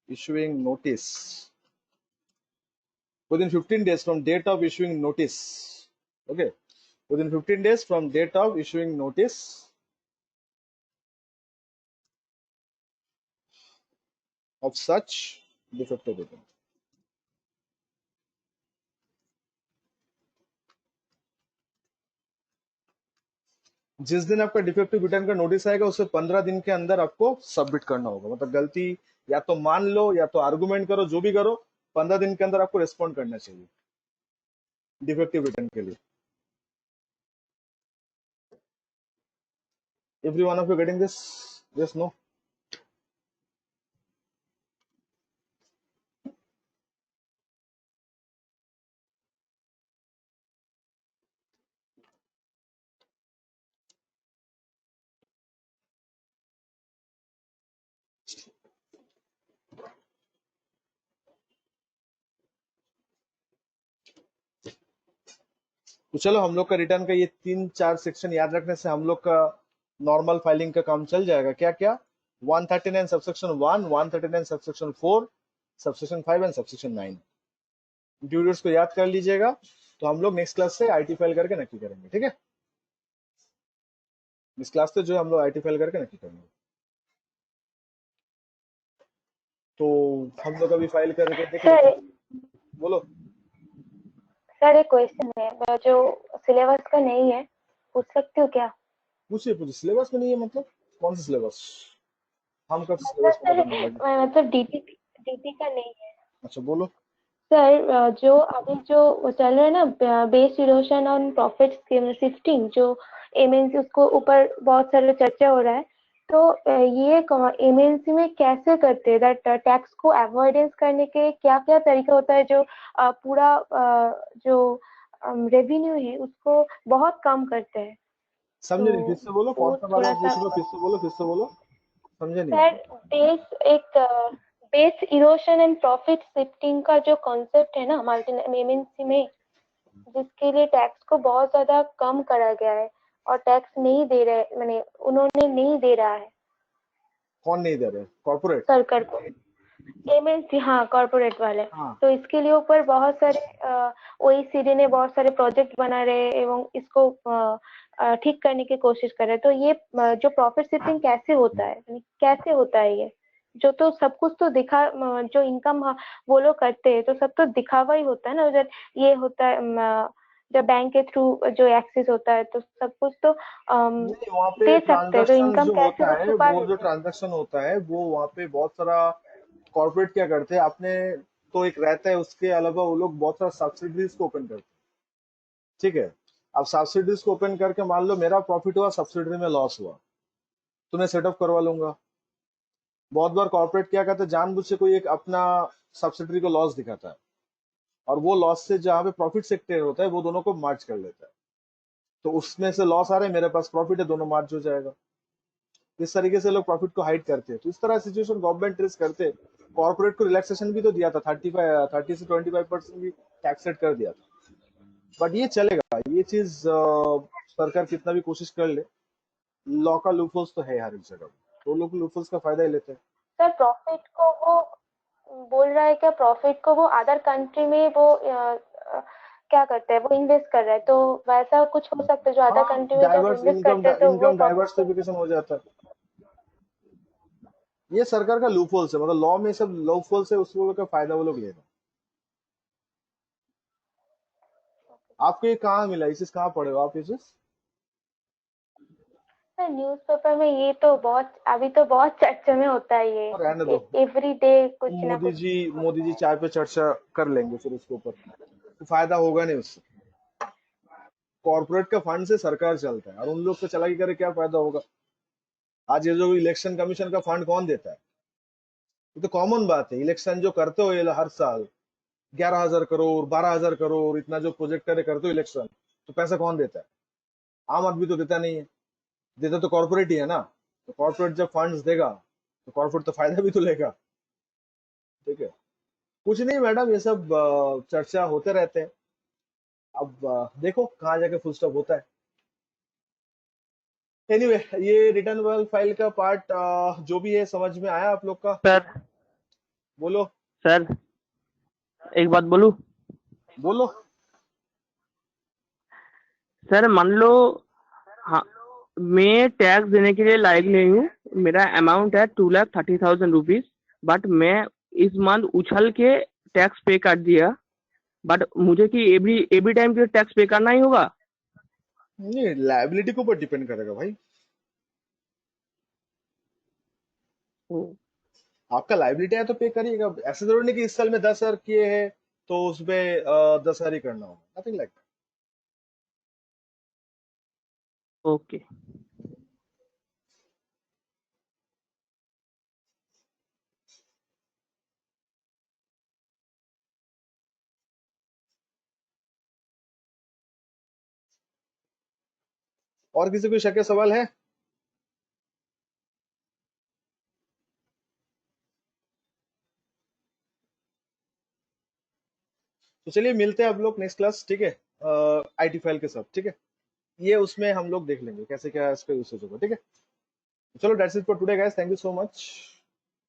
issuing notice, within 15 days from date of issuing notice. Okay, within 15 days from date of issuing notice of such defective return. जिस दिन आपका डिफेक्टिव रिटर्न का नोटिस आएगा उससे 15 दिन के अंदर आपको सबमिट करना होगा। मतलब गलती या तो मान लो या तो आर्गुमेंट करो, जो भी करो, 15 दिन के अंदर आपको रिस्पॉन्ड करना चाहिए डिफेक्टिव रिटर्न के लिए। Every one of you getting this? Yes, no? तो चलो, हम लोग का रिटर्न का ये 3-4 सेक्शन याद रखने से हम लोग का नॉर्मल फाइलिंग का काम चल जाएगा। क्या क्या? 139 subsection 1, 139 subsection 4, subsection 5 and subsection 9। ड्यूरेट्स को याद कर लीजिएगा। तो हम लोग नेक्स्ट क्लास से आईटी फाइल करके नक्की करेंगे, ठीक है? इस क्लास से जो हम लोग आईटी फाइल करके नक्की करेंगे। तो हम लोग अभी फाइल करके देख सर लेते हैं। बोलो। सर एक क्वेश्चन है जो सिलेबस का नहीं है, पूछ सकती हूँ क्या? पूछिए पूछिए। सिलेबस में नहीं है मतलब? कौन सा सिलेबस? हम कब मतलब सिलेबस सर पढ़ने लगे? मतलब डीटी का नहीं है अच्छा, बोलो। सर। जो अभी जो चल रहा है ना, base erosion on profit shifting, जो एमएनसी, उसको ऊपर बहुत सारे चर्चा हो रहा है। तो ये एमएनसी में कैसे करते हैं दैट टैक्स को अवॉइडेंस करने के क्या क्या तरीका होता है, जो पूरा जो रेवेन्यू है उसको बहुत कम करते हैं। समझे नहीं, तो फिर से बोलो। कौन वो सा वाला थोड़ा पूछ सा रहे हो? फिर से बोलो, फिर से बोलो। समझे नहीं सर, हम। Base erosion and profit shifting का जो कॉन्सेप्ट है ना मल्टी एमएनसी में, जिसके लिए टैक्स को बहुत ज्यादा कम करा गया है और टैक्स नहीं दे रहे, मैंने उन्होंने नहीं दे रहा है कौन नहीं दे रहे? कॉर्पोरेट? सरकार को, एमएनसी, हाँ कॉर्पोरेट वाले। हाँ। तो इसके लिए ऊपर बहुत सारे ओईसीडी ने बहुत सारे प्रोजेक्ट बना रहे हैं एवं इसको ठीक करने की कोशिश कर रहे हैं। तो ये जो प्रॉफिट शिफ्टिंग कैसे होता है, यानी कैसे होता है ये, जो तो सब कुछ तो दिखा, जो इनकम वो लोग करते हैं तो सब तो दिखावा ही होता है ना उधर। ये होता है जब बैंक के थ्रू जो एक्सेस होता है तो सब कुछ तो नहीं, वहाँ पे दे सकते हैं, तो ट्रांजैक्शन इनकम जो कैसे होता वो है, छुपा वो जो लेते हैं। ट्रांजैक्शन होता है वो वहाँ पे बहुत सारा कॉर्पोरेट क्या करते हैं, अपने तो एक रहता है, उसके अलावा वो लोग बहुत सारा सब्सिडीज को ओपन करते हैं। ठीक है? अब सब्सिडीज को ओपन करके मान लो मेरा प्रॉफिट हुआ, सब्सिडी में लॉस हुआ, तो मैं सेटअप करवा लूंगा। बहुत बार कॉर्पोरेट क्या करता है, जानबूझ से कोई एक अपना सब्सिडरी को लॉस दिखाता है, और वो लॉस से जहाँ पे प्रॉफिट सेक्टर होता है वो दोनों को मार्च कर लेता है। तो उसमें से लॉस आ रहा है, मेरे पास प्रॉफिट है, दोनों मार्च हो जाएगा। इस तरीके से लोग प्रॉफिट को हाइड करते हैं। तो इस तरह सिचुएशन गवर्नमेंट ट्रेस करते हैं, कॉर्पोरेट को रिलैक्सेशन भी तो दिया था, 30 से 25% भी टैक्स रेट कर दिया था। बट ये चलेगा, ये चीज सरकार कितना भी कोशिश कर ले, लॉ का लूपहोल्स तो है हर एक जगह, तो लोग लूपहोल्स का फायदा ही लेते हैं। सर प्रॉफिट को वो बोल रहा है क्या, प्रॉफिट को वो अदर कंट्री में वो क्या करते हैं, वो इन्वेस्ट कर रहा है, तो वैसा कुछ हो सकता है जो अदर कंट्री में जब डाइवर्स इन्वेस्ट इनकम करते हैं तो वो इनकम प्रॉफिट डाइवर्सिफिकेशन हो जाता है। ये सरकार का लूपहोल्स है, मतलब लॉ में सब लूपहोल्स है, उसको का फायदा वो लोग ले रहे हैं। आपको ये कहाँ मिला, ये चीज कहाँ पढ़े हो आप ये चीज? सर न्यूज़पेपर में ये तो बहुत अभी तो बहुत चर्चा में होता है ये, रहने दो, एवरी डे कुछ ना कुछ। मोदी जी चाय पे चर्चा कर लेंगे फिर उसके ऊपर, तो फायदा होगा नहीं उससे। कॉर्पोरेट का फंड से सरकार चलता है और उन लोग से चला के करे क्या फायदा होगा? आज ये जो इलेक्शन कमीशन का फंड कौन देता है? ये तो कॉमन बात है, इलेक्शन जो करते हो ये हर साल 11,000 करोड़ 12,000 करोड़ इतना जो प्रोजेक्ट करे करते हो इलेक्शन, तो पैसा कौन देता है? आम आदमी तो देता नहीं है, देता तो कॉर्पोरेट ही है ना। तो कॉर्पोरेट जब फंड्स देगा तो कॉर्पोरेट तो फायदा भी तो लेगा। ठीक है, कुछ नहीं मैडम, ये सब चर्चा होते रहते हैं। अब देखो कहाँ जाके फुल स्टॉप होता है। एनीवे ये रिटर्न वेल फाइल का पार्ट जो भी है समझ में आया आप लोग का? सर बोलो सर एक बात बोलूं बोलो। सर, मान लो हाँ, मैं टैक्स देने के लिए लायक नहीं हूँ, मेरा अमाउंट है 2,30,000 रुपीज, बट मैं इस मंथ उछल के टैक्स पे कर दिया, बट मुझे कि एवरी टाइम के टैक्स पे करना ही होगा? नहीं, लायबिलिटी के ऊपर डिपेंड करेगा भाई। आपका लायबिलिटी है तो पे करिएगा, ऐसा जरूरी नहीं कि इस साल में 10,000 किए हैं तो उसमें 10,000 ही करना होगा, नथिंग लाइक। ओके। और किसी कोई शक या सवाल है? तो चलिए मिलते हैं आप लोग नेक्स्ट क्लास, ठीक है, आईटी फाइल के साथ, ठीक है। ये उसमें हम लोग देख लेंगे कैसे क्या इसका यूसेज होगा, ठीक है। चलो that's it for today guys, thank you so much.